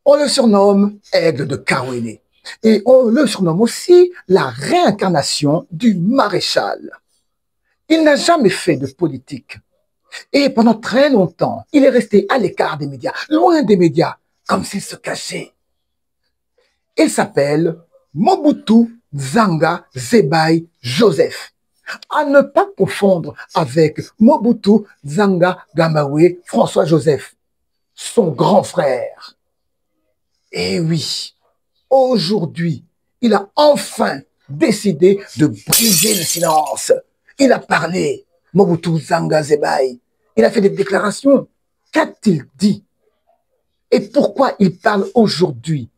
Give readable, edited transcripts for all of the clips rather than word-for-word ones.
On le surnomme Aigle de Carouéné. Et on le surnomme aussi la réincarnation du maréchal. Il n'a jamais fait de politique. Et pendant très longtemps, il est resté à l'écart des médias, loin des médias, comme s'il se cachait. Il s'appelle Mobutu Nzanga Zebai Joseph. À ne pas confondre avec Mobutu Nzanga Gamawe François Joseph, son grand frère. Et oui, aujourd'hui, il a enfin décidé de briser le silence. Il a parlé, Mobutu Nzanga Zebai. Il a fait des déclarations. Qu'a-t-il dit? Et pourquoi il parle aujourd'hui?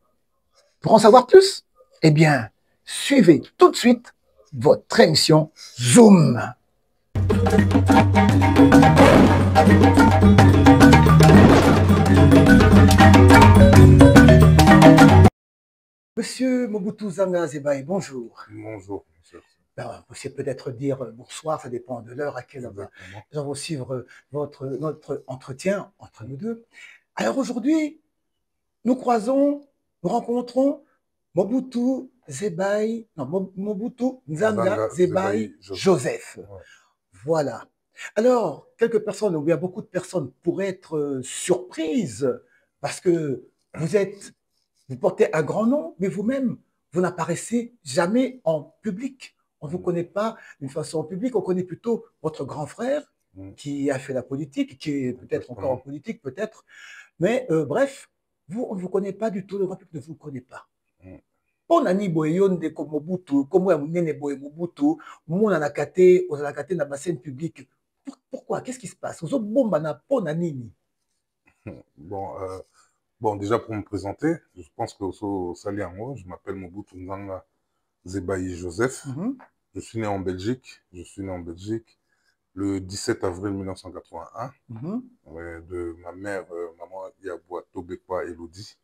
Pour en savoir plus, eh bien, suivez tout de suite votre émission Zoom. Monsieur Mobutu Nzanga Zebai, bonjour. Bonjour, monsieur. Ben, vous pouvez peut-être dire bonsoir, ça dépend de l'heure à laquelle nous allons suivre notre entretien entre nous deux. Alors aujourd'hui, nous rencontrons Mobutu Zebai, non, Mobutu Nzanga Zebai Joseph. Ouais. Voilà. Alors, quelques personnes, ou bien beaucoup de personnes pourraient être surprises parce que vous portez un grand nom, mais vous-même, vous n'apparaissez jamais en public. On ne vous connaît pas d'une façon publique, on connaît plutôt votre grand frère qui a fait la politique, qui est peut-être encore en politique, peut-être. Mais bref, vous, on ne vous connaît pas du tout, le grand public ne vous connaît pas. Ponani boyonde ko Mobutu, comme ya munene boye Mobutu, mona na kate, on a kate na bassine publique. Pourquoi? Qu'est-ce qui se passe? Ozo bomba na ponani. Bon, déjà pour me présenter, je pense que au sali en haut, je m'appelle Mobutu Nzanga Zebai Joseph. Je suis né en Belgique. Je suis né en Belgique le 17 avril 1981. De ma mère, maman Yaboua Tobekwa Elodie.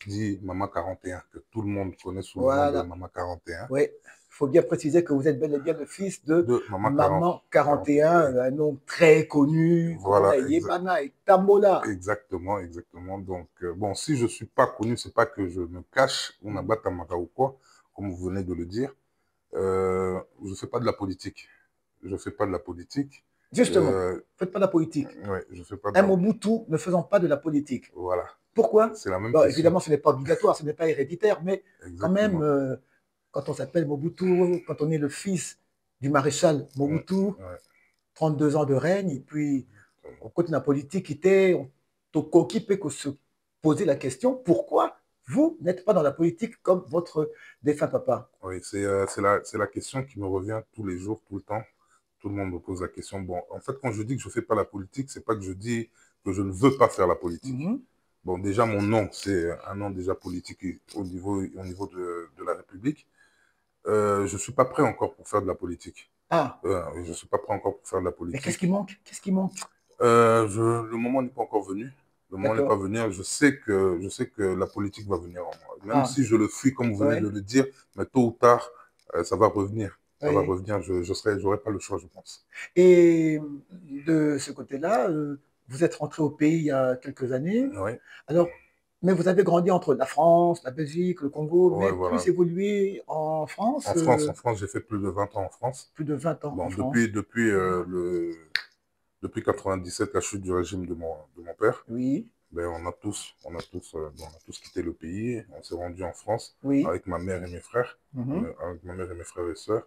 Dit Maman 41, que tout le monde connaît sous le nom de Maman 41. Oui, il faut bien préciser que vous êtes bel et bien le fils de Maman 41, un nom très connu. Voilà, Yebana et Tambola. Exactement, exactement. Donc, bon, si je ne suis pas connu, ce n'est pas que je me cache, on a Batamaka ou quoi, comme vous venez de le dire. Je ne fais pas de la politique. Je ne fais pas de la politique. Justement, ne faites pas de la politique. Oui, je ne fais pas de la politique. Un Mobutu ne faisant pas de la politique. Voilà. Pourquoi? C'est la même bon, question. Évidemment, ce n'est pas obligatoire, ce n'est pas héréditaire, mais quand même, quand on s'appelle Mobutu, quand on est le fils du maréchal Mobutu, 32 ans de règne, et puis au côté de la politique, on peut se poser la question, pourquoi vous n'êtes pas dans la politique comme votre défunt papa? Oui, c'est la question qui me revient tous les jours, tout le temps. Tout le monde me pose la question. Bon, en fait, quand je dis que je ne fais pas la politique, ce n'est pas que je dis que je ne veux pas faire la politique. Bon, déjà, mon nom, c'est un nom déjà politique au niveau de la République. Je ne suis pas prêt encore pour faire de la politique. Ah. Je ne suis pas prêt encore pour faire de la politique. Mais qu'est-ce qui manque? Qu'est-ce qui manque? Le moment n'est pas encore venu. Le moment n'est pas venu. Je sais que la politique va venir en moi. Même si je le fuis, comme vous venez de le dire, mais tôt ou tard, ça va revenir. Ça va revenir. Je n'aurai pas le choix, je pense. Et de ce côté-là, vous êtes rentré au pays il y a quelques années. Oui. Alors, mais vous avez grandi entre la France, la Belgique, le Congo, mais plus évolué en France. En France, j'ai fait plus de 20 ans en France. Plus de 20 ans en France. Depuis 97, la chute du régime de mon père. Oui. Ben, on a tous quitté le pays. On s'est rendu en France avec ma mère et mes frères, avec ma mère et mes frères et sœurs.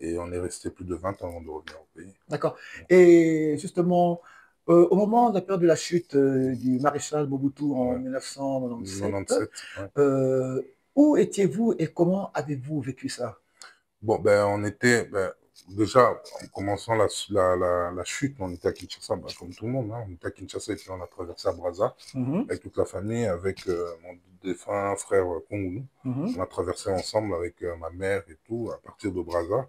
Et on est resté plus de 20 ans avant de revenir au pays. D'accord. Et justement, au moment de la période de la chute du maréchal Mobutu en 1997, où étiez-vous et comment avez-vous vécu ça? Bon, ben, on était... déjà, en commençant la chute, on était à Kinshasa, comme tout le monde. On était à Kinshasa et puis on a traversé à Brazza avec toute la famille, avec mon défunt frère Kongou. On a traversé ensemble avec ma mère et tout, à partir de Brazza.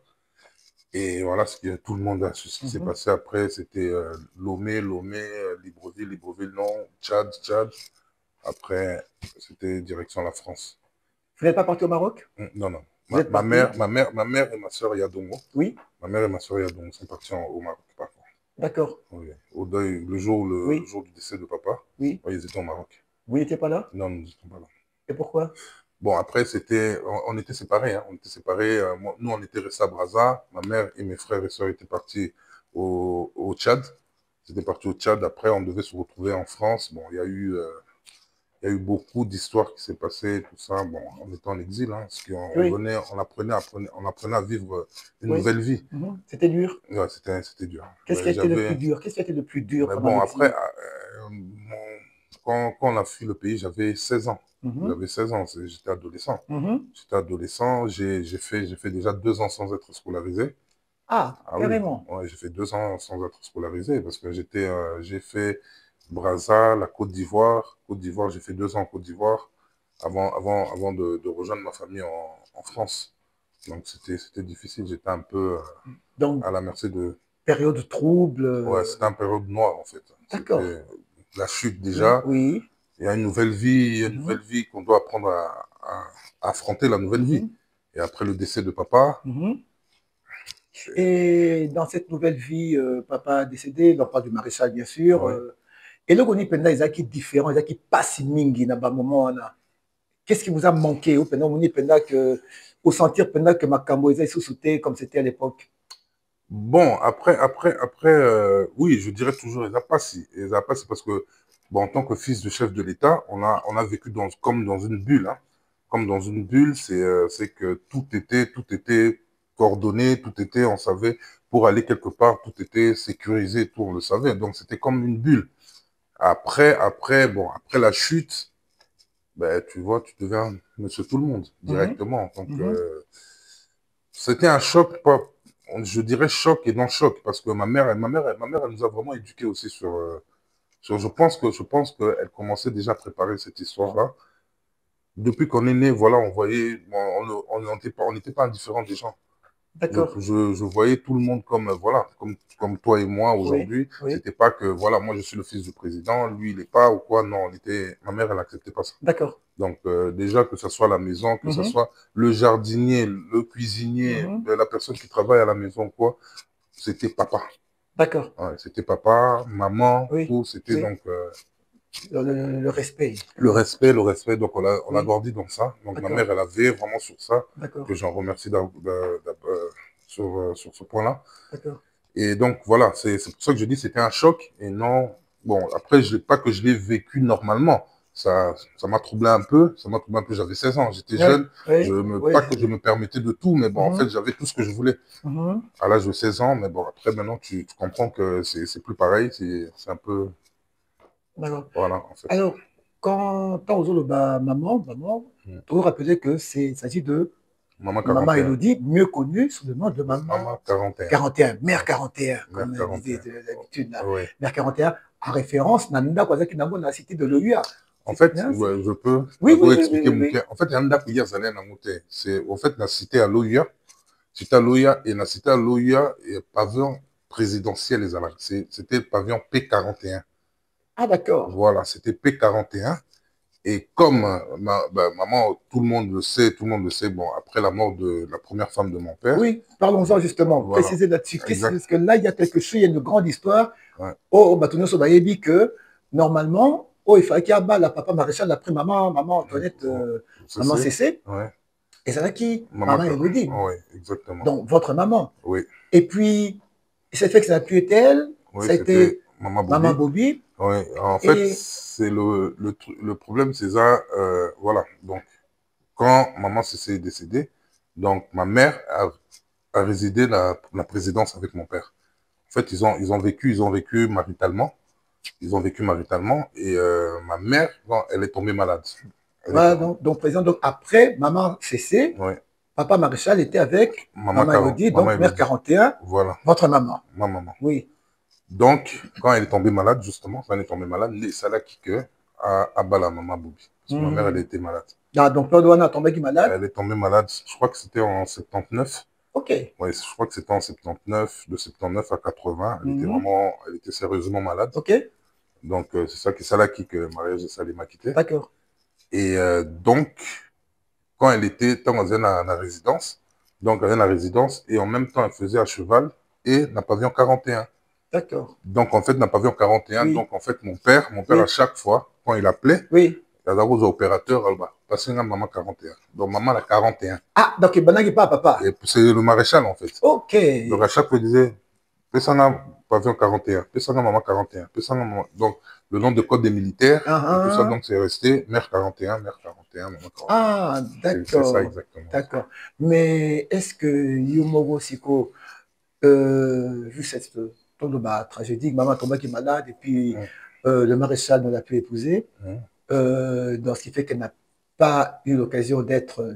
Et voilà ce que tout le monde a su. Ce qui s'est passé après, c'était Lomé, Libreville, non, Tchad. Après, c'était direction la France. Vous n'êtes pas parti au Maroc? Non, non. Ma mère et ma soeur Yadongo. Oui. Ma mère et ma soeur Yadongo sont partis au Maroc, par contre. D'accord. Oui. Au deuil, le jour du décès de papa. Oui. Ils étaient au Maroc. Vous n'étiez pas là? Non, nous n'étions pas là. Et pourquoi? Bon, après, on était séparés, hein. On était séparés. Nous, on était restés à Brazza. Ma mère et mes frères et sœurs étaient partis au Tchad. Ils étaient partis au Tchad. Après, on devait se retrouver en France. Bon, il y a eu beaucoup d'histoires qui s'est passées, tout ça. Bon, on était en exil, hein, parce qu'on Oui, on apprenait à vivre une oui. nouvelle vie. C'était dur. Ouais, c'était dur. Qu'est-ce qui a été le plus dur? Qu'est-ce qui a été le plus dur Mais pendant bon, après, l'exil? quand on a fui le pays, j'avais 16 ans. Mhm, J'avais 16 ans, j'étais adolescent. mhm. J'étais adolescent, j'ai fait déjà 2 ans sans être scolarisé. Ah, Ah oui, carrément. ouais, j'ai fait 2 ans sans être scolarisé parce que j'ai fait Brazza, la Côte d'Ivoire. Côte d'Ivoire, j'ai fait 2 ans en Côte d'Ivoire avant de rejoindre ma famille en France. Donc c'était difficile, j'étais un peu Donc, à la merci de... période trouble. Ouais, c'était une période noire en fait. D'accord. C'était la chute Oui, déjà. oui. Il y a une nouvelle vie, il y a une Mhm, nouvelle vie qu'on doit apprendre à affronter la nouvelle vie. mhm, Et après le décès de papa, mhm. c'est... Et dans cette nouvelle vie, papa décédé, on parle du maréchal, bien sûr. Ouais. Et le Goni Penda, ils qui différent, ils qui passe mingi na ba moment là. Qu'est-ce qui vous a manqué au Penda, Goni Penda que au sentir Penda que Makambo ils sous sauté comme c'était à l'époque. Bon, oui, je dirais toujours Ezapassi. Ezapassi parce que, bon, en tant que fils de chef de l'État, on a vécu comme dans une bulle, hein. Comme dans une bulle, c'est que tout était coordonné, tout était, on savait, pour aller quelque part, tout était sécurisé, tout, on le savait. Donc, c'était comme une bulle. Bon, après la chute, ben, tu vois, tu deviens monsieur tout le monde, Mhm, directement. Donc, mhm, c'était un choc, pas, je dirais choc et non choc, parce que ma mère, elle nous a vraiment éduqués aussi je pense qu'elle commençait déjà à préparer cette histoire-là. Depuis qu'on est né, voilà, on voyait, bon, on n'était pas indifférents des gens. d'accord. Je voyais tout le monde comme, voilà, comme toi et moi Oui, aujourd'hui. oui. C'était pas que, voilà, moi je suis le fils du président, lui il n'est pas ou quoi. Non, ma mère, elle n'acceptait pas ça. D'accord. Donc, déjà, que ce soit à la maison, que ce Mhm, soit le jardinier, le cuisinier, mhm. la personne qui travaille à la maison, quoi, c'était papa. D'accord. Ouais, c'était papa, maman, Oui, tout. C'était oui. donc Le respect. le respect, le respect. Donc, on a Oui, grandi dans ça. Donc, ma d'accord. mère, elle a veillé vraiment sur ça, D'accord. que j'en remercie sur ce point-là. D'accord. Et donc, voilà, c'est pour ça que je dis que c'était un choc. Et non, bon, après, pas que je l'ai vécu normalement. Ça m'a troublé un peu. Ça m'a troublé un peu. J'avais 16 ans, j'étais Oui, jeune. oui, oui. Pas que je me permettais de tout, mais bon, en fait, Mhm, j'avais tout ce que je voulais mhm. à l'âge de 16 ans. Mais bon, après, maintenant, tu comprends que c'est plus pareil. C'est un peu, D'accord. voilà, en fait. Alors, quand on le maman, Mm. tu vous rappelez que il s'agit de Maman Maman 41, Elodie, mieux connue sous le nom de maman Maman 41, 41, Mère ouais, 41, mère comme on disait 41. d'habitude là. Oui. Mère 41, en référence, Nanda Kwazaki Nango, la cité de l'OUA. En fait, Hein, ouais, je oui, oui, peux oui, oui, expliquer oui, mon oui. cas. En fait, il y a un date hier, Zalé Namoute. C'est, en fait, la cité à l'OIA, cité à l'OIA, et la cité à l'OIA, et pavillon présidentiel, les Alaks. C'était le pavillon P41. Ah, d'accord. Voilà, c'était P41. Et comme maman, tout le monde le sait, bon, après la mort de la première femme de mon père, Oui, parlons-en justement, voilà, préciser là-dessus. exact, Parce que là, il y a quelque chose, il y a une grande histoire. ouais, Oh, Batounio Sobayebi, que normalement, oh, il fallait qu'il y ait la papa maréchal, après maman Antoinette, maman c'est, Cécé, ouais, et c'est là qui, maman, maman Elodie, ouais, exactement, donc votre maman. oui, Et puis, c'est fait que ça n'a plus été elle, oui, ça a c'était été maman maman Bobby. Bobby, Oui, en fait, et c'est le problème, c'est ça. Voilà. Donc, quand maman s'est décédée, donc ma mère a résidé la présidence avec mon père. En fait, ils ont vécu maritalement. Ils ont vécu maritalement. Et ma mère, bon, elle est tombée malade. Elle est voilà, tombée. président, donc après, maman cessé, Oui. papa maréchal était avec maman Elodie, Maman donc mère Elodie. 41, Voilà. votre maman. Ma maman. Oui. Donc, quand elle est tombée malade, justement, quand elle est tombée malade, c'est là qui que a bas la maman Bobby. Parce que ma mère, elle Hmm. était malade. Ah, donc, Claude Ouana a tombé qui malade. Elle est tombée malade, je crois que c'était en 79. Ok. Ouais, je crois que c'était en 79, de 79 à 80. Mhm. Elle était sérieusement malade. Ok. Donc, c'est là que mariage de Salima quitté. D'accord. Et donc, quand elle était, quand elle faisait la résidence, donc elle faisait la résidence, et en même temps, elle faisait à cheval et la pavillon 41. D'accord. Donc, en fait, n'a pas vu en 41. Oui. Donc, en fait, mon père, Oui. à chaque fois, quand il appelait, Oui. il y a aux opérateurs, passez à maman 41. Donc, maman a 41. Ah, donc il n'y a pas papa. Et c'est le maréchal, en fait. Ok. Donc, à chaque fois, il disait, Pessanga pavillon 41, Pessanga maman 41, Pessanga maman. Donc, le nom de code des militaires, et tout ça, donc c'est resté mère 41, maman 41. Ah, C'est ça d'accord. exactement. D'accord. Mais est-ce que Yumogo Siko, vu cette tragédie, maman tomba qui est malade, et puis le maréchal ne l'a plus épousée, donc ce qui fait qu'elle n'a pas eu l'occasion d'être,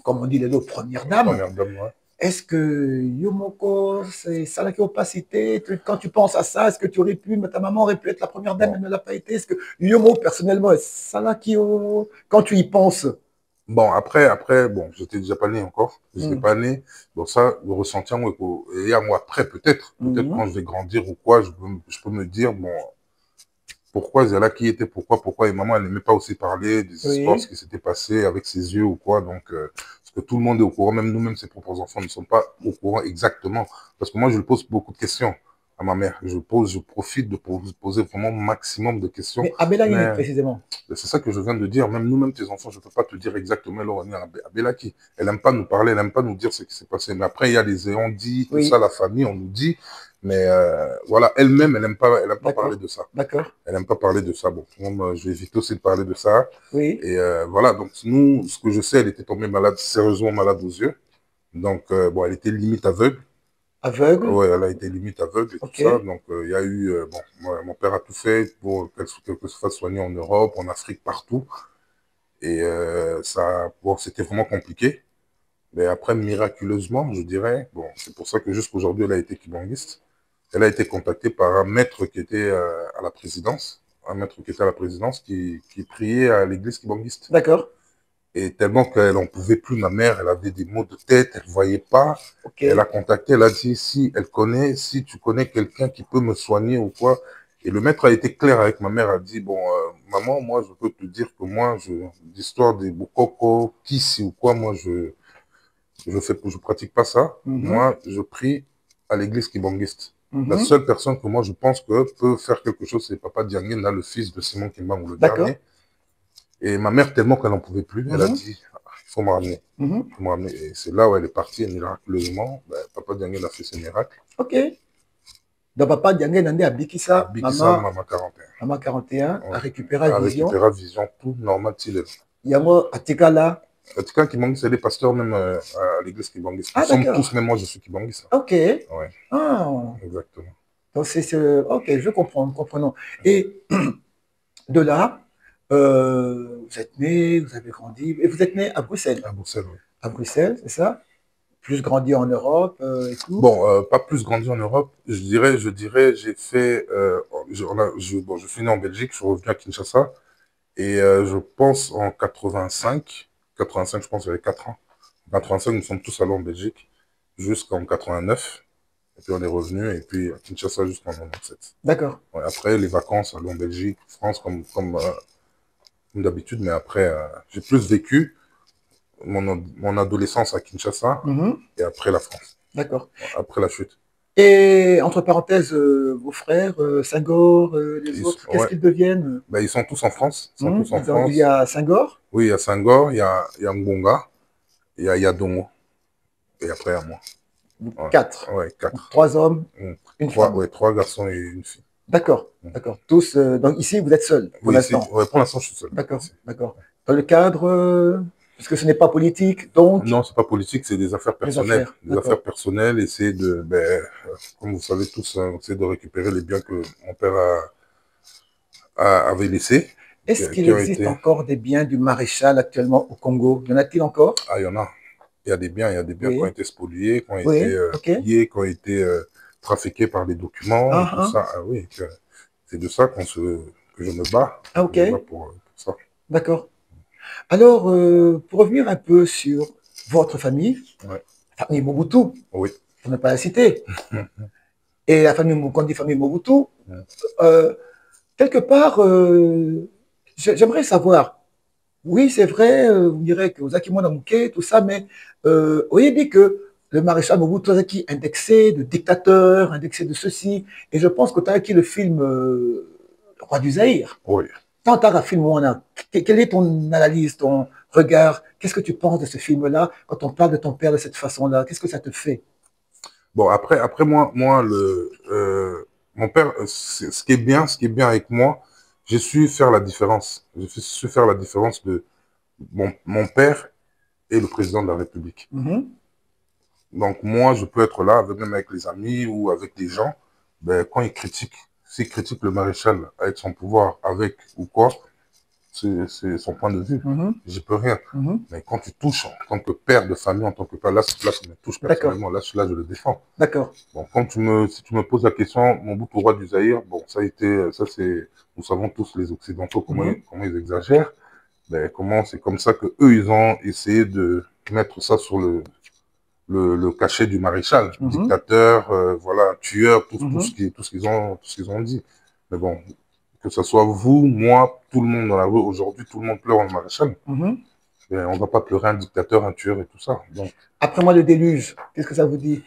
comme on dit, les deux premières dames. Première dame, ouais. Est-ce que Yomoko, c'est ça la opacité? Quand tu penses à ça, est-ce que tu aurais pu, ta maman aurait pu être la première dame, elle ne l'a pas été? Est-ce que Yomo, personnellement, est ça là qui, quand tu y penses? Bon, après, bon, j'étais déjà pas né encore. J'étais pas né. Bon, ça, le ressenti, et à moi, après, peut-être quand je vais grandir ou quoi, je peux me dire, bon, pourquoi Zala qui était, pourquoi, et maman, elle n'aimait pas aussi parler des histoires, ce qui s'était passé avec ses yeux ou quoi, donc, parce que tout le monde est au courant, même nous-mêmes, ses propres enfants ne sont pas au courant exactement, parce que moi, je lui pose beaucoup de questions à ma mère, je profite de poser vraiment maximum de questions. Mais Abelaki, précisément. C'est ça que je viens de dire, même nous-mêmes, tes enfants, je ne peux pas te dire exactement, là, on est à Abelaki, elle n'aime pas nous parler, elle n'aime pas nous dire ce qui s'est passé, mais après, il y a les on dit, tout ça, la famille, on nous dit, mais voilà, elle-même, elle n'aime pas parler de ça. D'accord. Elle n'aime pas parler de ça. Bon, moi, je vais éviter aussi de parler de ça. Oui. Et voilà, donc nous, ce que je sais, elle était tombée malade, sérieusement malade aux yeux. Donc, bon, elle était limite aveugle. Aveugle? Oui, elle a été limite aveugle et tout ça. Donc, il y a eu, bon, mon père a tout fait pour qu'elle se fasse soigner en Europe, en Afrique, partout. Et ça, bon, c'était vraiment compliqué. Mais après, miraculeusement, je dirais, bon, c'est pour ça que jusqu'aujourd'hui, elle a été kibanguiste. Elle a été contactée par un maître qui était à la présidence, qui priait à l'église kibanguiste. D'accord. Et tellement qu'elle n'en pouvait plus, ma mère, elle avait des maux de tête, elle ne voyait pas. Elle a contacté, elle a dit, si tu connais quelqu'un qui peut me soigner ou quoi. Et le maître a été clair avec ma mère, a dit, bon, maman, moi, je peux te dire que moi, l'histoire des Bokoko, Kissi ou quoi, moi, je pratique pas ça. Moi, je prie à l'église kibanguiste. La seule personne que moi, je pense que peut faire quelque chose, c'est Papa Diangé, le fils de Simon Kimbangu, le dernier. Et ma mère, tellement qu'elle n'en pouvait plus, elle a dit, il faut me ramener. Et c'est là où elle est partie, et miraculeusement, Papa Diangé a fait ce miracle. Ok. Donc, Papa Diangé Nandé a Bikissa, maman 41. Maman 41, a récupéré la vision. A récupéré la vision, tout normal, il est. Yango, Atikala. Quelqu'un qui manque, c'est les pasteurs même à l'église Kibangis. Nous sommes tous, même moi je suis Kibangis. Ok. Ouais. Ah. Exactement. Donc ok, je comprends, comprenons. Et de là, vous êtes né, vous avez grandi, et vous êtes né à Bruxelles. À Bruxelles, oui. À Bruxelles, c'est ça? Plus grandi en Europe et tout. Bon, pas plus grandi en Europe. Je dirais, j'ai fait, je suis né en Belgique, je suis revenu à Kinshasa. Et je pense en 85, je pense j'avais 4 ans. En 85, nous sommes tous allés en Belgique jusqu'en 89. Et puis on est revenu, et puis à Kinshasa jusqu'en 97. D'accord. Ouais, après, les vacances, aller en Belgique, France, comme d'habitude, mais après, j'ai plus vécu mon adolescence à Kinshasa et après la France. D'accord. Après la chute. Et entre parenthèses, vos frères, Senghor, les autres, qu'est-ce qu'ils deviennent? Ils sont tous en France. Ils sont tous en France. Il y a Senghor? Oui, il y a Senghor, il y a Ngonga, il y a Yadongo. Et après, à moi. 4. Ouais, 4. 3 hommes, une femme. Ouais, 3 garçons et une fille. D'accord, d'accord. Tous, donc ici, vous êtes seul pour l'instant? Ouais, pour l'instant, je suis seul. D'accord, d'accord. Dans le cadre, parce que ce n'est pas politique, donc... Non, c'est pas politique, c'est des affaires personnelles. Des affaires personnelles, et c'est de, comme vous savez tous, c'est de récupérer les biens que mon père avait laissés. Est-ce qu'il existe encore des biens du maréchal actuellement au Congo? Y en a-t-il encore? Ah, il y en a. Il y a des biens qui ont été spoliés, qui ont été pillés, qui ont été trafiqués par des documents, tout ça. Ah oui, c'est de ça que je me bats. Ah, ok. Je me bats pour ça. D'accord. Alors, pour revenir un peu sur votre famille, la famille Mobutu, oui. pour ne pas la citer, et la famille, quand on dit famille Mobutu, quelque part, j'aimerais savoir, oui, c'est vrai, vous direz que vous Akimona Mouké, tout ça, mais vous avez dit que le maréchal Mobutu qui indexé de dictateur, indexé de ceci. Et je pense que tu as acquis le film Roi du Zaïre. Oui. Tant tu as un film, quelle est ton analyse, ton regard? Qu'est-ce que tu penses de ce film-là quand on parle de ton père de cette façon-là? Qu'est-ce que ça te fait? Bon, après mon père, ce qui est bien, avec moi, j'ai su faire la différence. J'ai su faire la différence de mon père et le président de la République. Donc moi, je peux être là, même avec les amis ou avec des gens, ben, quand ils critiquent, s'ils critiquent le maréchal avec son pouvoir, avec ou quoi, c'est son point de vue. J'y peux rien. Mais quand tu touches en tant que père de famille, en tant que père, là, ça me touche personnellement. Là, je le défends. D'accord. Bon, si tu me poses la question, mon bout au roi du Zaïre, bon, nous savons tous les Occidentaux comment ils exagèrent. Ben, c'est comme ça que eux, ils ont essayé de mettre ça sur le cachet du maréchal, dictateur, voilà, tueur, tout ce qu'ils ont dit. Mais bon, que ce soit vous, moi, tout le monde dans la rue, aujourd'hui, tout le monde pleure en maréchal. Mais on ne va pas pleurer un dictateur, un tueur et tout ça. Donc, après moi, le déluge, qu'est-ce que ça vous dit?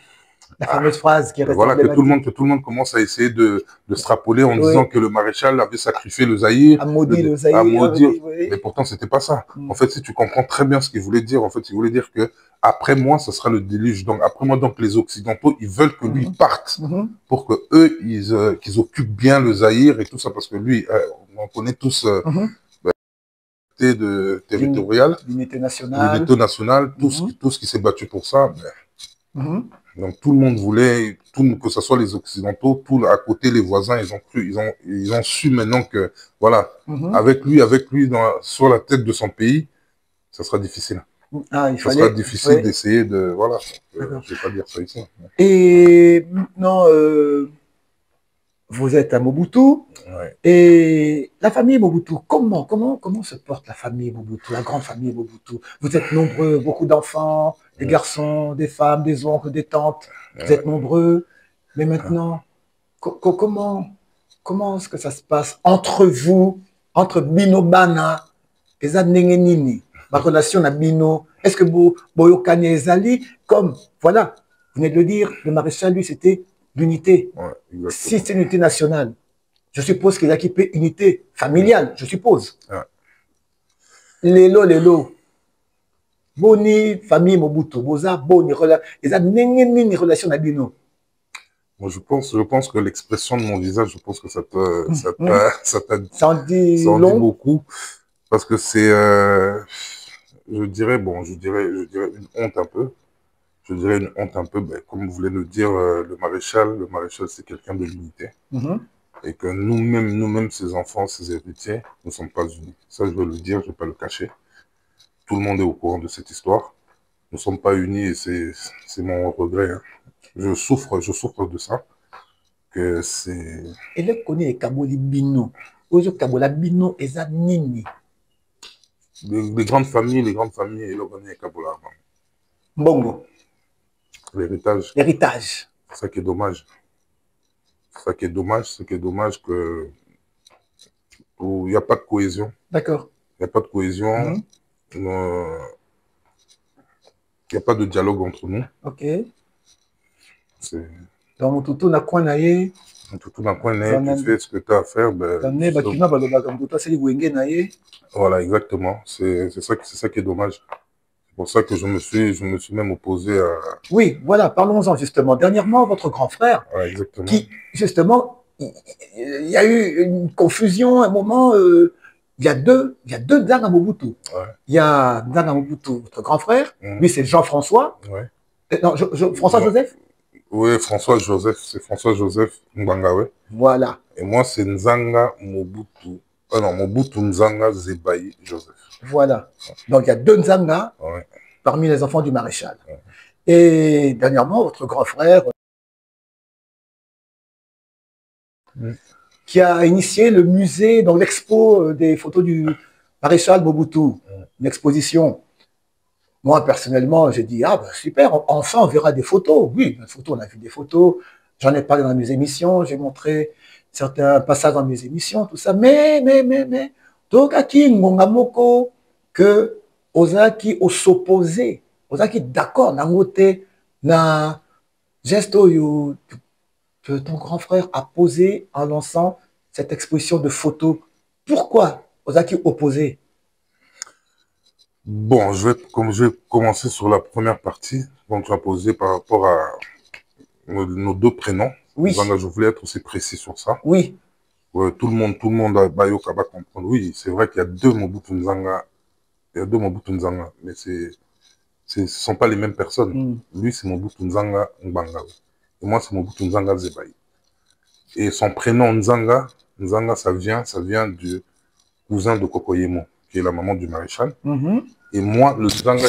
La fameuse phrase qui est voilà, que tout le monde commence à essayer de se rappeler en disant que le maréchal avait sacrifié le Zaïre. A maudit le Zaïre. Mais pourtant, c'était pas ça. En fait, si tu comprends très bien ce qu'il voulait dire, en fait, il voulait dire que après moi, ce sera le déluge. Donc, après moi, donc, les Occidentaux, ils veulent que lui parte pour que eux, qu'ils occupent bien le Zaïre et tout ça, parce que lui, on connaît tous territorial, l'unité nationale, tout ce qui s'est battu pour ça. Donc tout le monde voulait, que ce soit les Occidentaux, à côté les voisins, ils ont su maintenant que voilà, avec lui sur la tête de son pays, ça sera difficile. Sera difficile d'essayer de voilà. Je vais pas dire ça ici. Et maintenant, vous êtes à Mobutu. Et la famille Mobutu, comment se porte la famille Mobutu, la grande famille Mobutu? Vous êtes nombreux, beaucoup d'enfants, des garçons, des femmes, des oncles, des tantes. Vous êtes nombreux. Mais maintenant, comment est-ce que ça se passe entre vous, entre Bino Bana et Zanengenini, ma relation à Bino? Est-ce que Boyokane et Zali, comme, voilà, vous venez de le dire, le maréchal, lui, c'était l'unité. Si c'est l'unité nationale, je suppose qu'il a équipé unité familiale, je suppose. Lelo. Boni famille Mobutu, boza boni relation à Bino. Moi, je pense que l'expression de mon visage, je pense que ça dit beaucoup, parce que c'est, je dirais une honte un peu. Je dirais une honte un peu, comme vous voulez le dire, le maréchal, c'est quelqu'un de l'unité. Et que nous-mêmes, ses enfants, ses héritiers, ne sommes pas unis. Ça, je veux le dire, je ne vais pas le cacher. Tout le monde est au courant de cette histoire. Nous ne sommes pas unis et c'est mon regret. Hein. Je souffre de ça. Que c'est... Et le connaît Kaboli Bino. Ozo Kabola Bino et Zanini. Les grandes familles, et le connaît Kabola. Bongo. L'héritage. C'est ça qui est dommage. C'est que il n'y a pas de cohésion. D'accord. Il n'y a pas de cohésion. Il n'y a pas de dialogue entre nous. Ok. Donc, tout n'a quoi naïe. Tu fais ce que tu as à faire. Voilà, exactement. C'est ça qui est dommage. C'est pour ça que je me suis même opposé à... Oui, voilà, parlons-en justement. Dernièrement, votre grand frère, qui, justement, il y a eu une confusion, un moment, il y a deux Nzanga Mobutu. Il y a Nzanga Mobutu, votre grand frère, lui c'est Jean-François. Non, François-Joseph. Oui, François-Joseph, c'est François-Joseph Mbanga, oui. Voilà. Et moi, c'est Nzanga Mobutu. Mobutu Nzanga Zebaï Joseph. Voilà. Donc, il y a deux Nzanga parmi les enfants du maréchal. Et dernièrement, votre grand frère, qui a initié le musée, donc l'expo des photos du maréchal Mobutu, une exposition. Moi, personnellement, j'ai dit, super, enfin, on verra des photos. Oui, des photos, on a vu des photos. J'en ai parlé dans mes émissions, j'ai montré certains passages dans mes émissions, tout ça. Mais, donc, aki ngongamoko que Ozaki s'opposé, Ozaki d'accord, nangote na geste oyo que ton grand frère a posé en lançant cette exposition de photos. Pourquoi Ozaki opposé? Bon, comme je vais commencer sur la première partie, donc tu as posé par rapport à nos deux prénoms. Oui. Donc, je voulais être aussi précis sur ça. Oui. Ouais, tout le monde a Bayoka va comprendre. Oui, c'est vrai qu'il y a deux Mobutu Nzanga. Il y a deux Mobutu Nzanga, mais ce ne sont pas les mêmes personnes. Lui, c'est Mobutu Nzanga Ngbanga. Et moi, c'est Mobutu Nzanga Zebaï. Et son prénom Nzanga, Nzanga, ça vient du cousin de Kokoyemo, qui est la maman du maréchal. Et moi, le Nzanga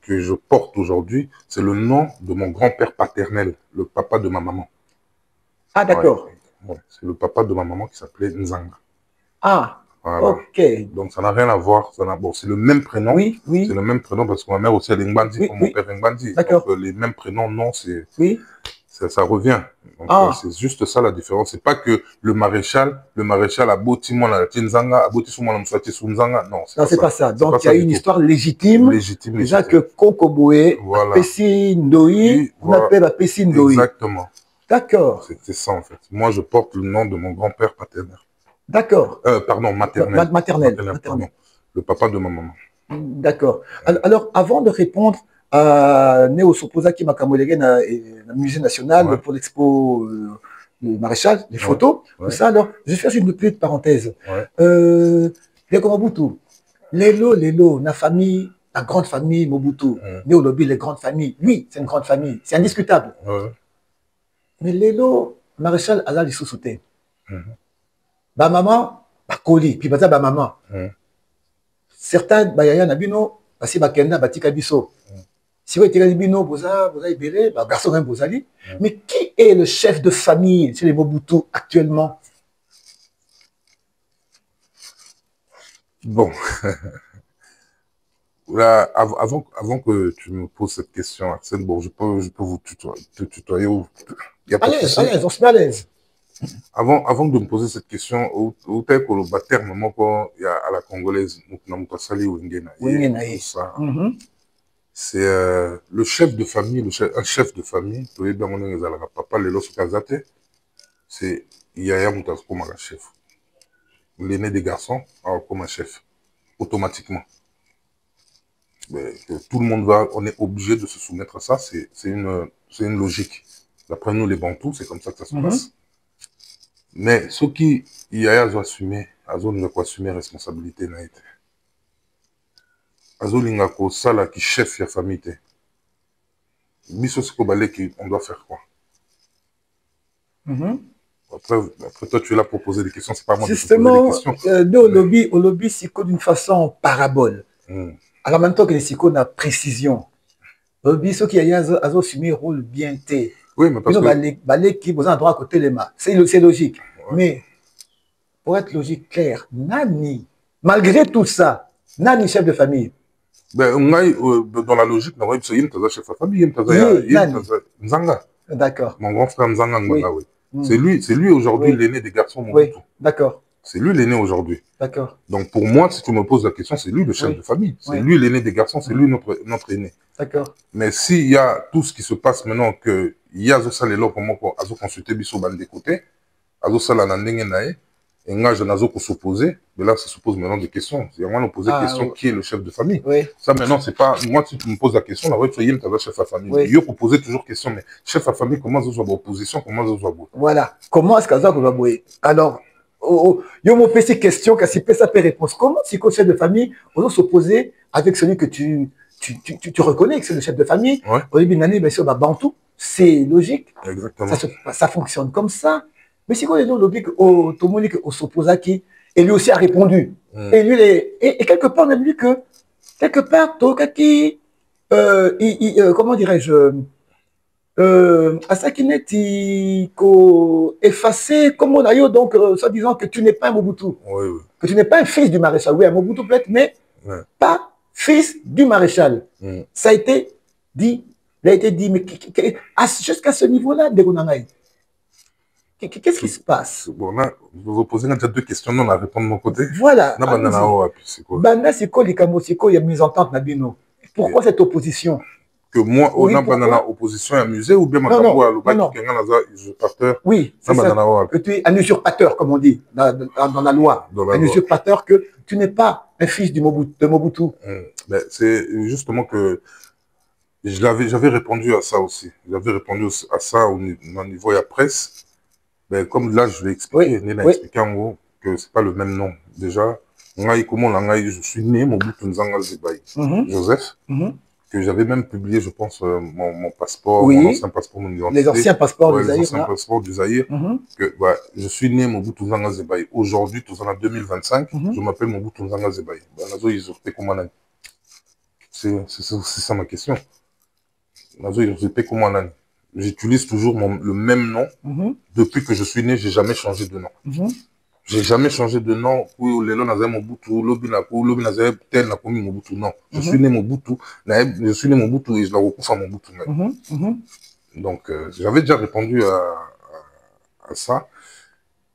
que je porte aujourd'hui, c'est le nom de mon grand-père paternel, le papa de ma maman. Ah, d'accord. Ouais, c'est le papa de ma maman qui s'appelait Nzanga. Ah, voilà. Ok. Donc, ça n'a rien à voir. Bon, c'est le même prénom. Oui, oui. C'est le même prénom parce que ma mère aussi, elle est Ngbandi, oui, comme mon père est Ngbandi. D'accord. Donc, les mêmes prénoms, non, c'est... Oui. Ça revient. C'est juste ça la différence. C'est pas que le maréchal a boti moi la Nzanga, a boti moi la Mswati Nzanga. Non, c'est pas ça. Donc il y a une histoire légitime. Déjà que Kokoboé, Pessi Ndoi, on appelle la Pessi Ndoi. Exactement. D'accord. C'est ça en fait. Moi je porte le nom de mon grand-père paternel. D'accord. Pardon, maternel. Maternel. Pardon. Le papa de ma maman. D'accord. Alors avant de répondre Néo Sopozaki Makamolege na musée national pour l'expo maréchal, les photos, tout ça. Alors, je vais faire une petite parenthèse. Les Mobutu, Lelo, la famille, la grande famille Mobutu, Néo Lobi, les grandes familles, oui, c'est une grande famille, c'est indiscutable. Mais Lelo, maréchal, Ala les sous-soutés. Ba maman, ba koli, puis ba maman. Certains, ba yaya nabino, basi ba kenda, ba tika biso. Si vous êtes bino, boza ibéré, garçon même bozali. Mais qui est le chef de famille chez les Mobutu actuellement? Bon. Là, avant que tu me poses cette question, Axel, bon, je peux vous tutoyer. Allez, on se met à l'aise. Avant de me poser cette question, où t'es que le terme, il y a à la congolaise, c'est le chef de famille, un chef de famille, papa Lelo Sukazate, c'est Yaya Moutasko comme un chef. L'aîné des garçons, comme un chef, automatiquement. Mais tout le monde on est obligé de se soumettre à ça, c'est une logique. D'après nous, les Bantous, c'est comme ça que ça se passe. Mais ce qui Yaya doit assumer, Azo ne doit assumer responsabilité n'a été. Azo Lingako, ça là qui chef la famille. Biso Sikobale, on doit faire quoi? Après, toi, tu es là pour poser des questions, c'est pas moi qui te poser des questions. Nous, au lobby, c'est d'une façon parabole. Alors, maintenant que les psychos ont précision, au lobby, ceux qui ont assumé un rôle bien té. Oui, mais parce que... qui vous ont droit à côté les mains. C'est logique. Ouais. Mais, pour être logique, clair, Nani, malgré tout ça, Nani, chef de famille. Ben, dans la logique, on a chef de famille, Nzanga. D'accord. Mon grand frère Nzanga Ngbanga, oui. C'est lui aujourd'hui l'aîné des garçons Mobutu. Oui, d'accord. C'est lui l'aîné aujourd'hui. D'accord. Donc pour moi, si tu me poses la question, c'est lui le chef de famille. C'est lui l'aîné des garçons, c'est lui notre aîné. D'accord. Mais s'il y a tout ce qui se passe maintenant, qu'il y a Azo Salelo, comment Azo consulter Bisso Ban des côtés, Azo Salana Nengenae, et moi je n'azo qu'on s'opposer, mais là ça se pose maintenant des questions. C'est moi on poser la question qui est le chef de famille. Oui. Ça maintenant c'est pas moi si tu me poses la question, là tu es le chef de famille. Oui. Je peux poser toujours question, mais chef de famille comment ça soit opposition, comment ça soit. Voilà. Comment est-ce que ça va bouer? Alors yo me pose ces questions, que si ça peut répondre. Comment si le chef de famille on s'opposer avec celui que tu reconnais que c'est le chef de famille? Au début d'année, bien sûr, Bantou, c'est logique. Exactement. Ça fonctionne comme ça. Mais si on est dans le logique, tout le monde s'oppose à qui, et lui aussi a répondu. Et lui, et quelque part, on a vu que, quelque part, Tokaki, comment dirais-je, à ça qui n'est effacé, comme on a eu, donc, soit disant que tu n'es pas un Mobutu. Oui, oui. Que tu n'es pas un fils du maréchal. Oui, un Mobutu peut-être, mais pas fils du maréchal. Ça a été dit, mais jusqu'à ce niveau-là, Degonangaï. Qu'est-ce qui se passe? Bon, là, je vais vous poser deux questions, non, à répondre de mon côté. Voilà. Banda, c'est quoi? Banda, c'est quoi, les Kamosiko, il y a mise en tente, Nabino. Pourquoi cette opposition? que moi, on Oui, n'a pas dans pourquoi? l'opposition amusée, ou bien ma Non, non, caboua, le non, bail non. qui est un usurpateur, Oui, c'est ça. Que tu es un usurpateur, comme on dit dans la loi. dans la Un loi. usurpateur que tu n'es pas un fils de Mobutu. Ben, c'est justement que j'avais répondu à ça aussi. J'avais répondu à ça au niveau de la presse. Ben, comme là, je l'ai Oui, expliqué, Néna a oui. expliqué en gros que c'est pas le même nom. Déjà, Ngai, comment je suis né, Mobutu Nzanga Zebaï. Joseph, que j'avais même publié, je pense, mon passeport, mon Oui, ancien passeport, mon les identité. anciens passeports du Ouais, les Zaïre, anciens là. passeports du Zaïre. Que, ouais, je suis né Mobutu Nzanga Zebaï. Aujourd'hui, tout en 2025, je m'appelle Mobutu Nzanga Zebaï. Ben, Nazo, ils ont fait comment c'est ça ma question. Nazo, ils ont fait comment j'utilise toujours le même nom. Depuis que je suis né, j'ai jamais changé de nom. J'ai jamais changé de nom pour les noms Nazaire Mobutu, Lobi Nazaire tel n'a commis Mobutu. Non. Je suis né Mobutu, je suis né Mobutu et je la recouvre à Mobutu. Donc, j'avais déjà répondu à ça.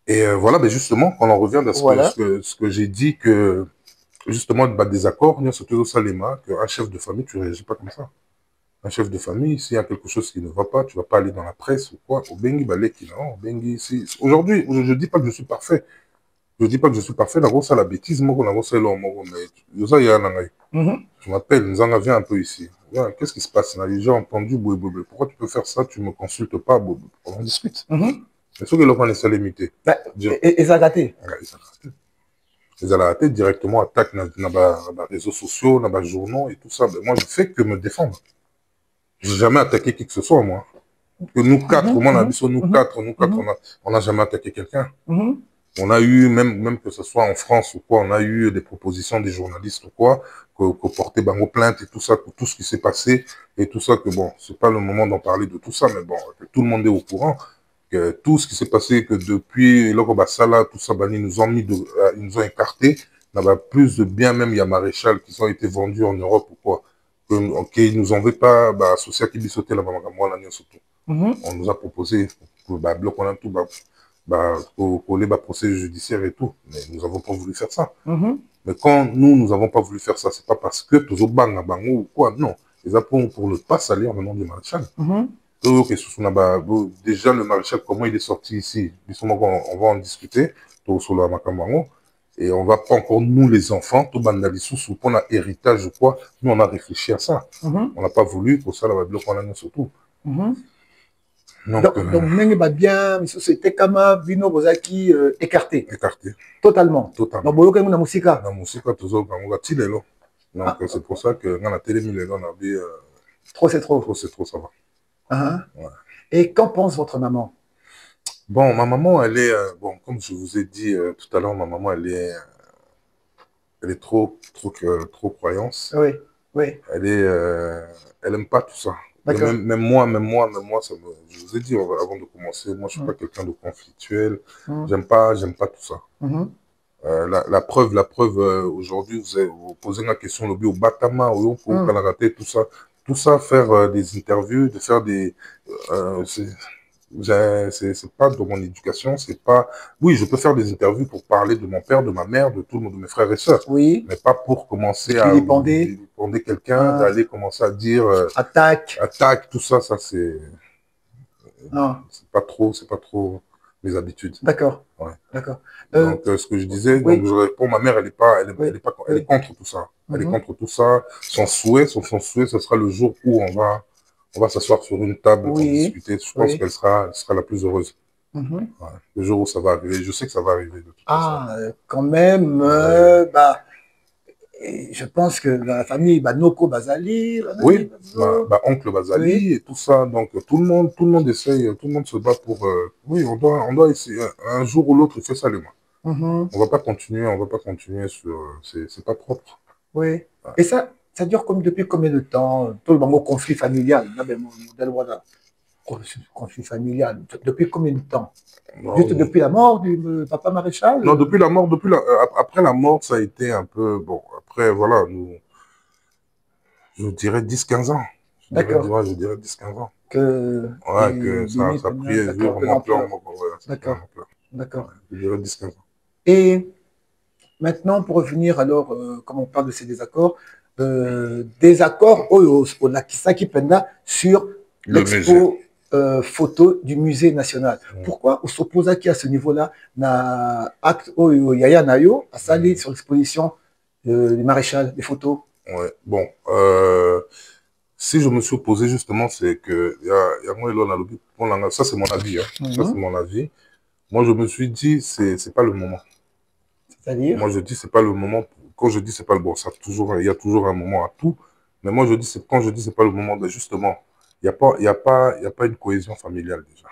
Et voilà, ben justement, quand on revient à ce que j'ai dit, que justement, des accords, il y a surtout au Salema, qu'un chef de famille, tu ne réagis pas comme ça. Un chef de famille, s'il y a quelque chose qui ne va pas, tu ne vas pas aller dans la presse ou quoi. Au Bengi, non, Bengi, si. Aujourd'hui, je ne dis pas que je suis parfait. Je ne dis pas que je suis parfait. La grosse, la bêtise, moi, mais je m'appelle, Nzanga, viens un peu ici. Qu'est-ce qui se passe? On a déjà entendu, pourquoi tu peux faire ça? Tu ne me consultes pas, on discute. C'est sûr que l'on est limité. Et ça a gâté. Ils allaient rater directement, attaque dans les réseaux sociaux, dans les journaux et tout ça. Mais moi, je fais que me défendre. Je n'ai jamais attaqué qui que ce soit, moi. Que nous quatre, on n'a jamais attaqué quelqu'un. On a eu, même que ce soit en France ou quoi, on a eu des propositions des journalistes ou quoi, que porter bango plainte et tout ça, pour tout ce qui s'est passé et tout ça, que bon, c'est pas le moment d'en parler de tout ça, mais bon, que tout le monde est au courant, que tout ce qui s'est passé, que depuis l'Okobasala, tout ça, ils nous ont ils nous ont écartés, il y a plus de biens, même il y a maréchal qui ont été vendus en Europe ou quoi, qu'ils nous en veulent pas, associé à qui bisoté la surtout. On nous a proposé, bloc on a tout, pour les procès judiciaires et tout. Mais nous n'avons pas voulu faire ça. Mais quand nous n'avons pas voulu faire ça, c'est pas parce que tous bang bango ou quoi, non. Les pour ne pas salir le nom du maréchal. Déjà, le maréchal, comment il est sorti ici, on va en discuter, et on va pas encore, nous les enfants, tout bandalisou, pour un héritage ou quoi, nous on a réfléchi à ça. On n'a pas voulu, pour ça, la bloc on a surtout. Donc, même bien, c'était comme Vino Bozaki écarté. Écarté. Totalement. Totalement. Donc, il y a musique. La musique, toujours, donc, c'est pour ça que dans la télé, on a dit. Trop, c'est trop. Trop, c'est trop, ça va. Ouais. Et qu'en pense votre maman? Bon, ma maman, elle est. Bon, comme je vous ai dit tout à l'heure, ma maman, elle est trop croyance. Oui, oui. Elle aime pas tout ça. Même moi, je vous ai dit avant de commencer, moi, je suis pas quelqu'un de conflictuel. J'aime pas tout ça. La preuve, aujourd'hui, vous posez la question, le au Batama, au Kanagate, tout ça, faire des interviews, de faire des, c'est pas de mon éducation, c'est pas, oui, je peux faire des interviews pour parler de mon père, de ma mère, de tout le monde, de mes frères et sœurs, oui, mais pas pour commencer à vilipender quelqu'un, d'aller commencer à dire attaque, tout ça, c'est pas trop mes habitudes. D'accord. Ouais. D'accord. Donc, ce que je disais, donc je réponds, ma mère, elle est contre tout ça. Elle est contre tout ça. Son souhait, ce sera le jour où on va s'asseoir sur une table pour discuter. Je pense qu'elle sera la plus heureuse. Le jour où ça va arriver. Je sais que ça va arriver. De toute façon. Quand même, je pense que la famille Noko Bazali. Oui, oncle Bazali et tout ça. Donc, tout le monde essaye, tout le monde se bat pour. Oui, on doit essayer. Un jour ou l'autre, il fait ça, les mains. On va pas continuer sur. C'est pas propre. Oui. Ouais. Et ça dure depuis combien de temps? Tout le monde conflit familial. Conflit familial. Depuis combien de temps? Juste depuis la mort du papa maréchal? Non, depuis la mort, après la mort, ça a été un peu. Bon, après, voilà, je dirais 10-15 ans. D'accord. Je dirais 10-15 ans. Que ça a pris vraiment ampleur. D'accord. D'accord. Je dirais 10-15 ans. Et maintenant, pour revenir alors, comme on parle de ces désaccords, des accords on a qui pendant sur l'expo photo du musée national. Pourquoi on s'oppose à qui à ce niveau-là na acte Yaya Nayo a sali sur l'exposition du maréchal des photos. Ouais, bon, si je me suis opposé justement, c'est que ça c'est mon avis, hein. Ça c'est mon avis. Moi je me suis dit c'est pas le moment. C'est-à-dire? Moi je dis c'est pas le moment. Quand je dis c'est pas le bon, ça toujours il y a toujours un moment à tout. Mais moi je dis quand je dis c'est pas le moment, ben justement il y a pas une cohésion familiale déjà.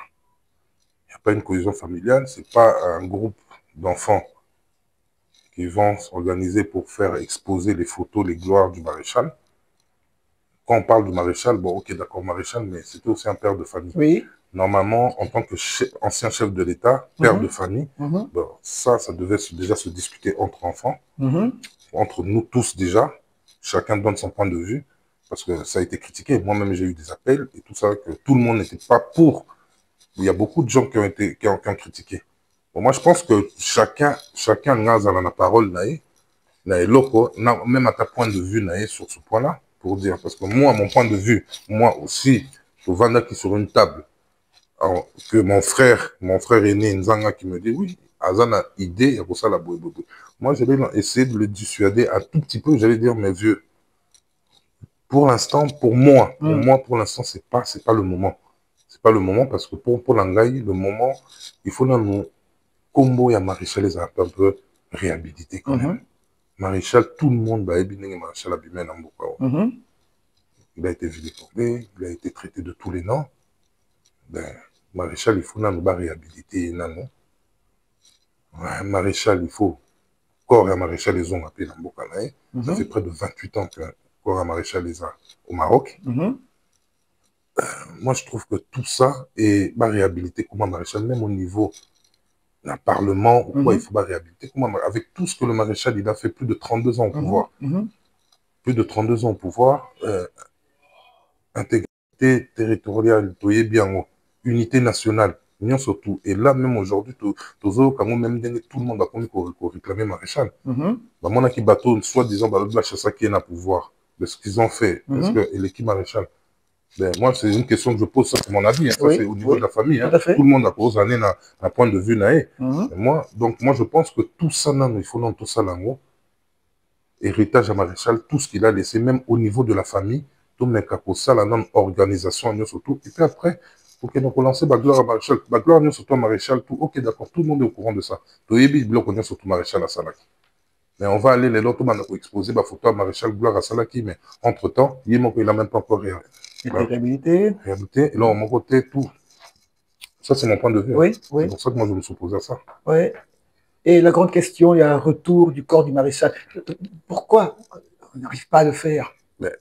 Il y a pas une cohésion familiale. C'est pas un groupe d'enfants qui vont s'organiser pour faire exposer les photos, les gloires du maréchal. Quand on parle du maréchal, bon, ok, d'accord, maréchal, mais c'était aussi un père de famille. Oui. Normalement, en tant que ancien chef de l'État, père de famille, bon, ça devait déjà se discuter entre enfants, entre nous tous déjà. Chacun donne son point de vue, parce que ça a été critiqué. Moi-même, j'ai eu des appels et tout ça, que tout le monde n'était pas pour. Il y a beaucoup de gens qui ont critiqué. Bon, moi, je pense que chacun n'a la parole, même à ta point de vue, sur ce point-là, pour dire, parce que moi, mon point de vue, moi aussi, je vends qui sur une table, alors, que mon frère aîné, Nzanga, qui me dit, oui, Azana idée, il y a pour ça la boue. Moi, j'allais essayer de le dissuader un tout petit peu, j'allais dire, mes vieux, pour l'instant, pour moi, pour l'instant, c'est pas le moment. C'est pas le moment, parce que pour l'Angaï, le moment, il faut nous, combo, il y a maréchal, les un peu réhabilité quand même. Maréchal, tout le monde va maréchal Abimé Namboka. Il a été vilipendé, il a été traité de tous les noms. Ben, maréchal, il faut nous réhabiliter. Ouais, maréchal, il faut. Corps et maréchal, les ont appelé Namboka. Ça fait près de 28 ans que corps et maréchal les a au Maroc. Moi, je trouve que tout ça est réhabilité comme un maréchal, même au niveau d'un parlement, il faut réhabiliter. Avec tout ce que le maréchal il a fait, plus de 32 ans au pouvoir. Plus de 32 ans au pouvoir, intégrité territoriale, unité nationale, union surtout. Et là, même aujourd'hui, tout le monde a connu qu'on réclamait maréchal. Moi, qui bateau, soi-disant, la chasse qui est à pouvoir, de ce qu'ils ont fait, parce que l'équipe maréchal. Ben, moi, c'est une question que je pose, ça c'est mon avis, hein, ça c'est au niveau de la famille. Hein. Tout le monde a posé un point de vue. Moi, je pense que tout ça, il faut non tout ça là, héritage à maréchal, tout ce qu'il a laissé, même au niveau de la famille, tout le monde ça, la organisation, surtout. Et puis après, pour que nous relancer la gloire à maréchal, la gloire surtout à maréchal, tout, ok, d'accord, tout le monde est au courant de ça. Tout le monde est surtout maréchal à Salaki. Mais on va aller les autres, on va exposer la photo à maréchal gloire à Salaki, mais entre-temps, il n'a même pas encore réhabilité. Et là, mon côté, tout. Ça, c'est mon point de vue. Oui. C'est pour ça que moi, je me suis opposé à ça. Oui. Et la grande question, il y a un retour du corps du maréchal. Pourquoi on n'arrive pas à le faire?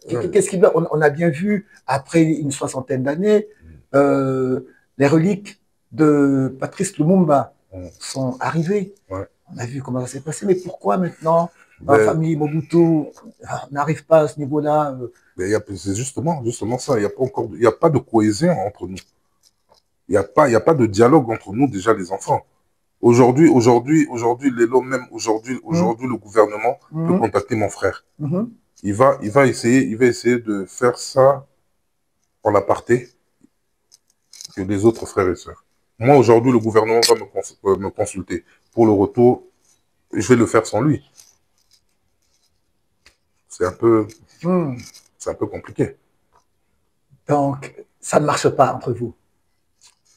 Qu'est-ce qu'il doit? On a bien vu, après une soixantaine d'années, les reliques de Patrice Lumumba sont arrivées. On a vu comment ça s'est passé. Mais pourquoi maintenant, la famille Mobutu n'arrive pas à ce niveau-là? C'est justement ça. Il n'y a pas de cohésion entre nous. Il n'y a pas de dialogue entre nous, déjà, les enfants. Aujourd'hui, le gouvernement peut contacter mon frère. Il va essayer de faire ça en aparté que les autres frères et sœurs. Moi, aujourd'hui, le gouvernement va me consulter. Pour le retour, je vais le faire sans lui. C'est un peu compliqué. Donc, ça ne marche pas entre vous.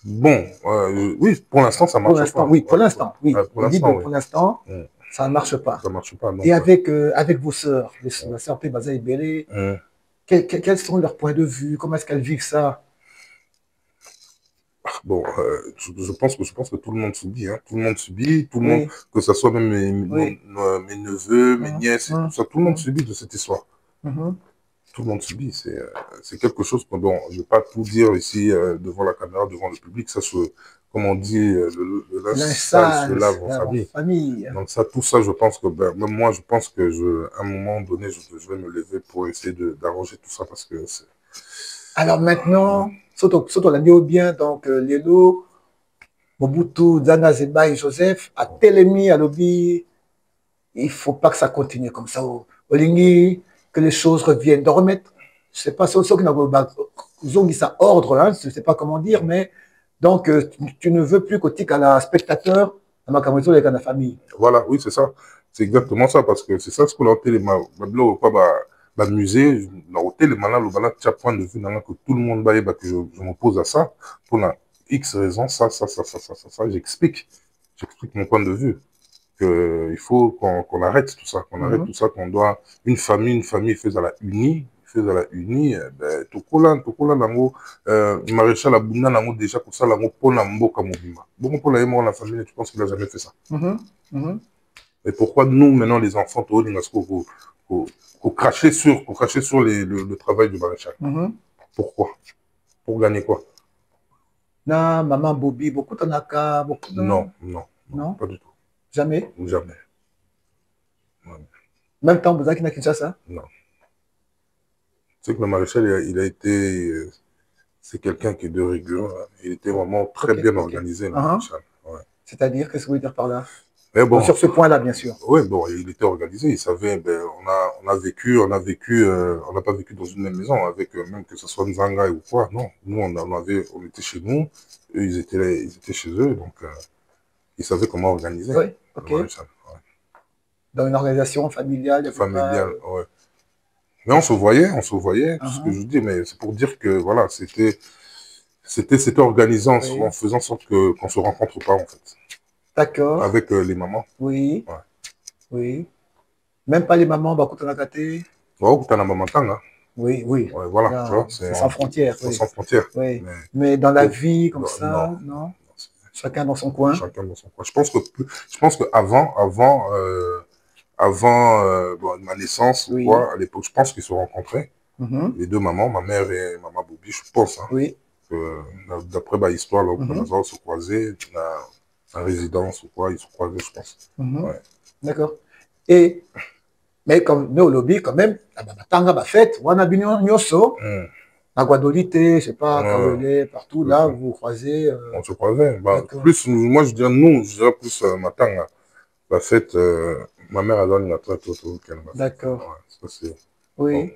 Bon, oui, pour l'instant, ça marche pas. Oui, pour l'instant, oui. Pour l'instant, ça ne marche pas. Ça marche pas. Et avec vos sœurs, la sœur Pébaza et Bélé, quels sont leurs points de vue? Comment est-ce qu'elles vivent ça? Bon, je pense que tout le monde subit. Hein. Tout le monde subit, tout le monde, que ce soit même mes neveux, mes nièces, et tout ça, tout le monde subit de cette histoire. Tout le monde subit. C'est quelque chose que, bon, je ne vais pas tout dire ici devant la caméra, devant le public. Ça comme on dit, le linge sale se lave en famille. Donc ça, tout ça, je pense que, même moi, je pense que à un moment donné, je vais me lever pour essayer d'arranger tout ça parce que c'est... Alors maintenant, surtout l'a dit bien, donc Lélo, Mobutu, Zana Zeba et Joseph, à Télémi, à Lobby, il ne faut pas que ça continue comme ça. Olingi, que les choses reviennent, de remettre, je ne sais pas, ceux qui n'ont mis ça ordre, hein, je ne sais pas comment dire, mais donc tu ne veux plus côté qu'à la spectateur, à ma caméra avec la famille. Voilà, oui, c'est ça. C'est exactement ça, parce que c'est ça ce qu'on a été le musée, dans l'hôtel, le tu as point de vue, que tout le monde va que je m'oppose à ça, pour la X raison, ça, j'explique. J'explique mon point de vue. Il faut qu'on arrête tout ça, qu'on doit, une famille faisait la unie, ben, tokola nango, maréchal Abunda nango déjà pour ça, nango pour la mboka mobima. Bon, pour la famille, tu penses qu'il a jamais fait ça. Et pourquoi nous, maintenant, les enfants, pour cracher sur le travail du maréchal? Pourquoi? Pour gagner quoi? Na, maman Bobby, beaucoup de naka, beaucoup de... Non, pas du tout. Jamais? Jamais. Ouais. Même temps, vous avez qui Kinshasa? Non. C'est que le maréchal, il a été... c'est quelqu'un qui est de rigueur. Hein. Il était vraiment très bien organisé, le maréchal. Ouais. C'est-à-dire, qu'est-ce que vous voulez dire par là? Mais bon, sur ce point-là, bien sûr. Oui, bon, il était organisé, il savait, ben, on n'a pas vécu dans une même maison, avec même que ce soit Nzanga ou quoi, non. Nous, on était chez nous, eux, ils étaient chez eux, donc ils savaient comment organiser. Oui, ok. Ouais. Dans une organisation familiale. Familiale, ouais. Mais on se voyait, ce que je dis, mais c'est pour dire que, voilà, c'était organisé en faisant en sorte qu'on se rencontre pas, en fait. D'accord. Avec les mamans. Oui. Ouais. Oui. Même pas les mamans, bah, quand on a gâté. Ouais, quand on a maman tanga. Oui, oui. Ouais, voilà. C'est sans frontières. C'est sans frontières. Oui. Mais dans la vie, comme ça, non. Chacun dans son coin. Chacun dans son coin. Je pense que avant ma naissance, ou quoi, à l'époque, je pense qu'ils se rencontraient. Les deux mamans, ma mère et maman Boubi, je pense. Hein, oui. D'après l'histoire, là, on va se croiser, en résidence ou quoi, ils se croisaient, je pense. Ouais. D'accord. Mais comme nous, au lobby, quand même, la fête, on a bien Nyoso, à Guadolite, je sais pas, Kawele, partout, là, vous vous croisez. On se croisait. Bah, plus, moi, je dirais plus Matanga. La fête, ma mère a donné la traite au week-end. D'accord. Ouais, oui.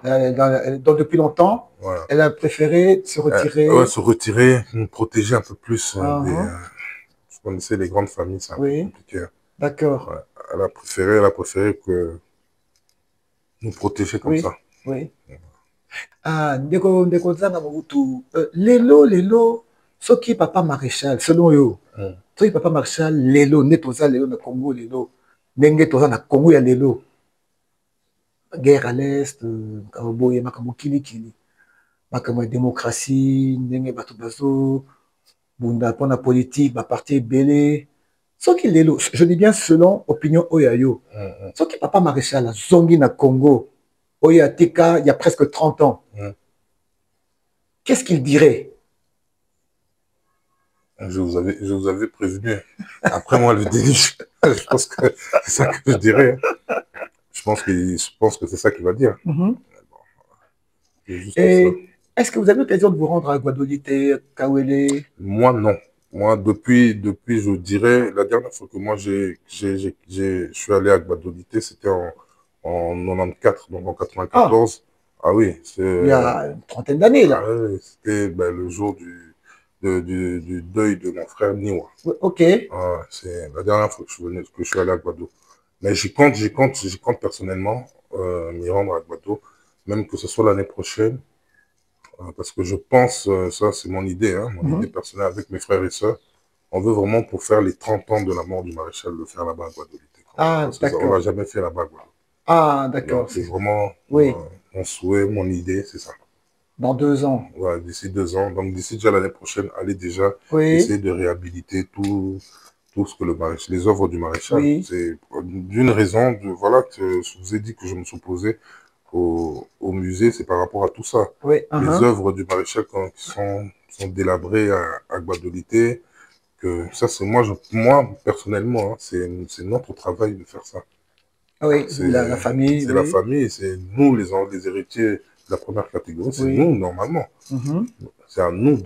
Bon. Donc, depuis longtemps, elle a préféré se retirer. Se retirer, nous protéger un peu plus. Je connaissais les grandes familles, c'est un peu compliqué. D'accord. Ouais. Elle a préféré que nous protéger comme ça. Oui. Ah, ndeko zanga mobutu. Lelo, soki papa maréchal, selon yo. Soki papa maréchal, lelo, netoza lelo na Congo lelo. Nenge toza na Congo ya lelo. Guerre à l'Est, Kaboboye, makambo kili. Makambo démocratie, ndenge bato bazo, bunda pona politique, ba parti belé. Soki lelo, je dis bien selon opinion oyayo. Soki papa maréchal, zongi na Congo. Oyatika, il y a presque 30 ans. Qu'est-ce qu'il dirait? Je vous avais prévenu. Après moi, le délit, je pense que c'est ça que je dirais. Je pense que c'est ça qu'il va dire. Et est-ce que vous avez l'occasion de vous rendre à Guadolite, Kawele? Moi, non. Moi, depuis, je dirais, la dernière fois que moi, je suis allé à Guadolite, c'était en 94, donc en 94. Ah oui, il y a une trentaine d'années, là. Ah, oui, c'était le jour du deuil de mon frère Niwa. Ok. Ah, c'est la dernière fois que je suis allé à Guadeloupe. Mais j'y compte personnellement m'y rendre à Guadeloupe, même que ce soit l'année prochaine, parce que je pense, ça c'est mon idée, hein, idée personnelle avec mes frères et sœurs, on veut vraiment pour faire les 30 ans de la mort du maréchal, le faire là-bas à Guadeloupe. Ah, d'accord. On ne l'a jamais fait là-bas à Guadeloupe. Ah, d'accord. C'est vraiment mon souhait, mon idée, c'est ça. Dans 2 ans. Ouais, d'ici 2 ans. Donc d'ici déjà l'année prochaine, aller déjà essayer de réhabiliter tout ce que les œuvres du maréchal. C'est d'une raison, voilà, que je vous ai dit que je me suis opposé au musée, c'est par rapport à tout ça. Les œuvres du maréchal qui sont délabrées à Guadolite, que ça c'est moi personnellement, hein, c'est notre travail de faire ça. Oui, c'est la famille. C'est la famille, c'est nous les héritiers de la première catégorie, c'est nous normalement. C'est à nous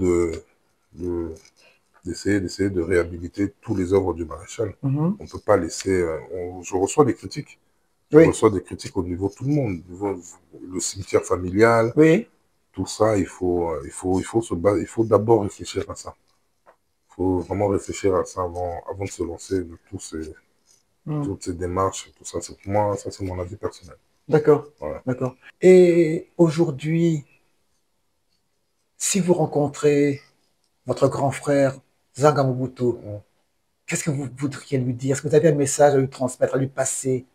d'essayer de réhabiliter tous les œuvres du maréchal. On ne peut pas laisser... je reçois des critiques. Je Oui. reçois des critiques au niveau de tout le monde. Au niveau, le cimetière familial, Oui. tout ça, il faut d'abord réfléchir à ça. Il faut vraiment réfléchir à ça avant de se lancer de toutes ces démarches, tout ça. Pour moi, ça, c'est mon avis personnel. D'accord. Ouais. D'accord. Et aujourd'hui, si vous rencontrez votre grand frère, Zanga Mobutu, qu'est-ce que vous voudriez lui dire? Est-ce que vous avez un message à lui transmettre, à lui passer?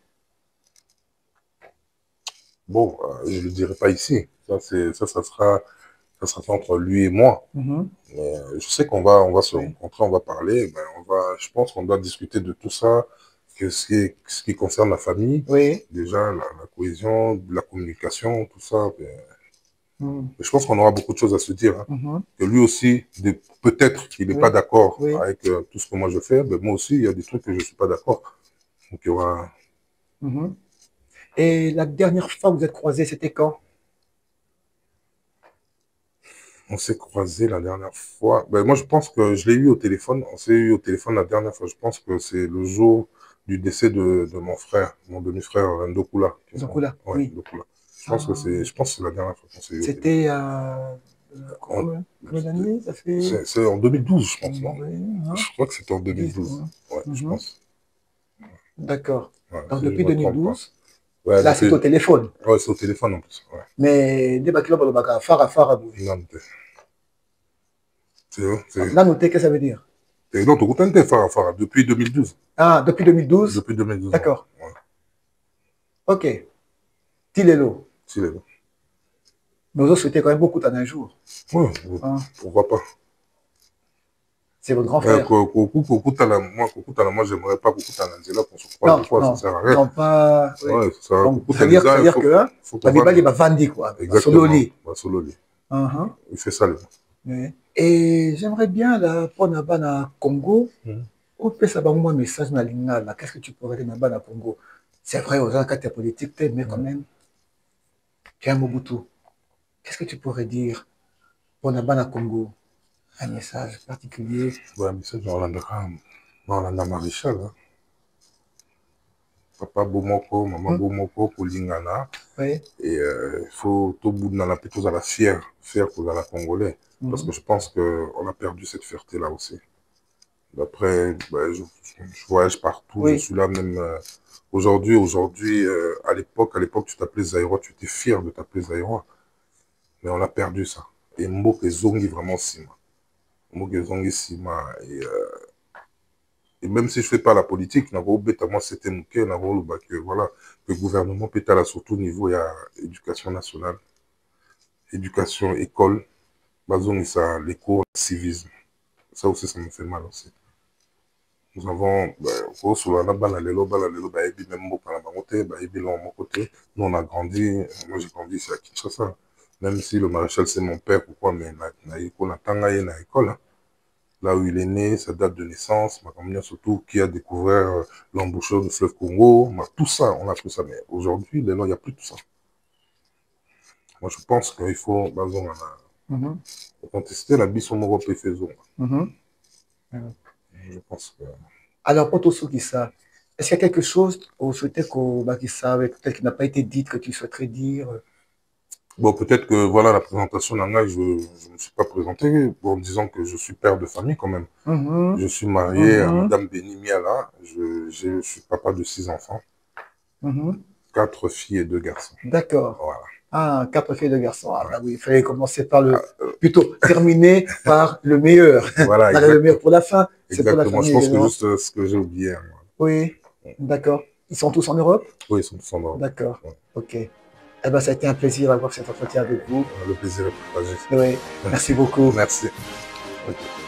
Bon, je ne le dirai pas ici. Ça sera fait entre lui et moi. Mais je sais on va se rencontrer, on va parler. Ben, je pense qu'on doit discuter de tout ça, que ce qui concerne la famille. Oui. Déjà, la cohésion, la communication, tout ça. Ben, je pense qu'on aura beaucoup de choses à se dire. Hein. Que lui aussi, peut-être qu'il n'est pas d'accord avec tout ce que moi je fais. Mais moi aussi, il y a des trucs que je ne suis pas d'accord. Donc, il y aura... Et la dernière fois que vous êtes croisés, c'était quand? On s'est croisés la dernière fois. Ben, moi, je pense que je l'ai eu au téléphone. On s'est eu au téléphone la dernière fois. Je pense que c'est le jour du décès de mon frère, mon demi-frère Ndokula. Ndokula, ouais, oui. Ndokula. Je pense que c'est la dernière fois qu'on s'est eu. C'était combien d'années ça fait? C'est en 2012, je pense. Non, je crois que c'était en 2012. Ouais, je pense. D'accord. Ouais, donc si depuis je me trompe 2012, pas. Ouais, là c'est au téléphone. Ouais, c'est au téléphone en plus. Ouais. Mais des bakilo balobaka fara boui. Non, c'est... Là noté, qu'est-ce que ça veut dire? Non, tu as Farah, depuis 2012. Ah, depuis 2012? Depuis 2012. D'accord. Ouais. Ok. Tilelo. Tilelo. Mais vous souhaitez quand même beaucoup un jour. Oui, pourquoi pas. C'est votre grand frère. Moi, j'aimerais pas Kokutala pour se croire. Pourquoi ça sert à rien? Non, pas. Oui. Ouais, ça sert à donc, ça veut dire que la Bible va vendre quoi. Exactement. Sololi. Il fait ça, oui. Et j'aimerais bien, là, pour Nabana Congo, on peut savoir un message dans l'Ingala. Qu'est-ce que tu pourrais dire Nabana Congo? C'est vrai, aux gens qui sont politiques, mais quand même, tu es un Mobutu. Qu'est-ce que tu pourrais dire pour Nabana Congo? Un message particulier? Ouais, un message dans Orlando Maréchal. Hein. Papa Bomoko, maman Bomoko, pour l'Ingala. Oui. Et il faut tout bout dans la plutôt à la fier pour la Congolais. Parce que je pense qu'on a perdu cette fierté-là aussi. D'après, je voyage partout, je suis là même aujourd'hui, à l'époque, tu t'appelais Zaïrois, tu étais fier de t'appeler Zaïrois. Mais on a perdu ça. Et Mboke Zongi vraiment Sima. Mboke Zongi Sima. Et même si je ne fais pas la politique, moi c'était Mouké, voilà, le gouvernement peut aller surtout au niveau, il y a éducation nationale, éducation, école, les cours, le civisme. Ça aussi, ça me fait mal aussi. Nous avons, nous on a grandi, moi j'ai grandi ici à Kinshasa, même si le maréchal c'est mon père, pourquoi, mais on a tangaye na école, là où il est né, sa date de naissance, surtout qui a découvert l'embouchure du fleuve Congo, tout ça, on a tout ça, mais aujourd'hui, il n'y a plus tout ça. Moi je pense qu'il faut, contester la Bissomoro Péfezo. Je pense que... Alors, Otosukisa, est-ce qu'il y a quelque chose que vous souhaitez peut-être qui n'a pas été dit, que tu souhaiterais dire? Bon, peut-être que, voilà, la présentation d'Anga, je ne me suis pas présenté en disant que je suis père de famille quand même. Je suis marié à Madame Benimiala. Je suis papa de 6 enfants. 4 filles et 2 garçons. D'accord. Voilà. Ah, 4 filles et 2 garçons. Ah, bah oui, il fallait commencer par plutôt terminer par le meilleur. Voilà, le meilleur pour la fin. Exactement, je pense que juste ce que j'ai oublié. Hein, voilà. Oui, d'accord. Ils sont tous en Europe? Oui, ils sont tous en Europe. D'accord, ok. Eh ben, ça a été un plaisir d'avoir cet entretien avec vous. Le plaisir est partagé. Oui, merci beaucoup. Merci. Okay.